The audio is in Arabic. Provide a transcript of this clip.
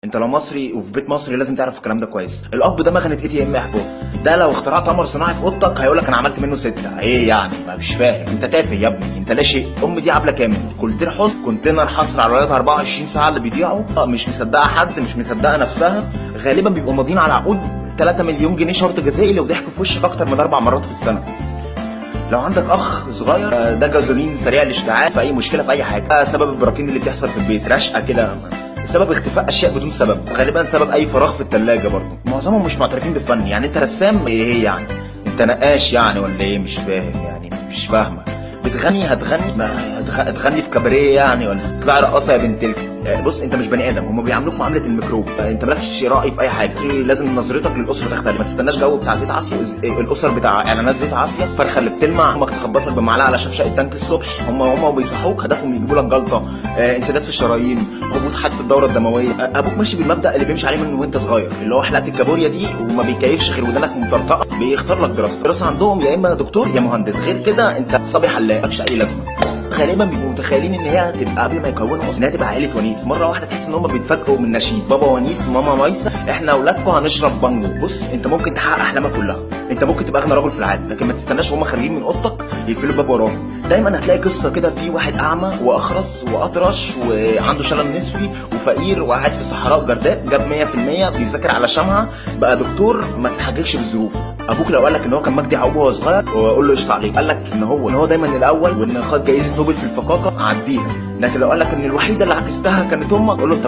انت لو مصري وفي بيت مصري لازم تعرف الكلام ده كويس. الاب ده مكنه اي تي ام احبط. ده لو اخترعت قمر صناعي في اوضتك هيقول لك انا عملت منه 6. ايه يعني؟ ما مش فاهم. انت تافه يا ابني، انت لا شيء. ام دي عبله كامل، كولتين حزن، كونتينر حصر على ولادها 24 ساعه اللي بيضيعوا. مش مصدقه حد، مش مصدقه نفسها. غالبا بيبقوا ماضيين على عقود 3 مليون جنيه شرط جزائي لو ضحكوا في وشك اكتر من 4 مرات في السنه. لو عندك اخ صغير ده جازولين سريع الاشتعال في اي مشكله في اي حاجه. سبب البراكين اللي بتحصل في البيت رشقه كده، سبب اختفاء اشياء بدون سبب، غالبا سبب اي فراغ في الثلاجه. برضه معظمهم مش معترفين بالفن. يعني انت رسام؟ ايه يعني؟ انت نقاش يعني ولا ايه؟ مش فاهم يعني، مش فاهمه. بتغني؟ هتغني في كباريه يعني ولا تطلع رقاصه يا بنت بص، انت مش بني ادم، هم بيعاملوك معامله الميكروب. انت مالكش راي في اي حاجه. لازم نظرتك للاسره تختلف. ما تستناش جو بتاع زيت عافيه، الاسر بتاع اعلانات زيت عافيه، الفرخه اللي بتلمع، امك تخبط لك بمعلقه على شفشق التانك الصبح. هم بيصحوك هدفهم يجيبوا لك جلطه، انسداد في الشرايين، هبوط حاد في الدوره الدمويه. ابوك ماشي بالمبدا اللي بيمشي عليه من وانت صغير، اللي هو حلقه الكابوريا دي، وما بيكيفش غير ودانك مطرطقه. بيختار لك دراسه عندهم يا اما دكتور يا مهندس، غير كده انت صبي حلاق مالكش اي لازمه. غالبا بيبقوا متخيلين ان هي هتبقى قبل ما يكونوا ان هي تبقى عائله ونيس. مره واحده تحس ان هم بيتفاجئوا من نشيد بابا ونيس ماما مايسه احنا اولادكم هنشرب بانجو. بص، انت ممكن تحقق احلامك كلها، انت ممكن تبقى اغنى رجل في العالم، لكن ما تستناش وهم خارجين من اوضتك يقفلوا الباب وراهم. دايما هتلاقي قصه كده في واحد اعمى واخرس واطرش وعنده شلل نصفي وفقير وقاعد في صحراء جرداء، جاب 100% بيذاكر على شمعه بقى دكتور. ما تتحججش بالظروف. ابوك لو قال لك ان هو كان مجدي يعقوب وهو صغير وقول له قشطه عليك. قال لك ان هو دايما الاول وان خد جائزه نوبل في الفقاقه عديها. لكن لو قال لك ان الوحيده اللي عكستها كانت امك قول له انت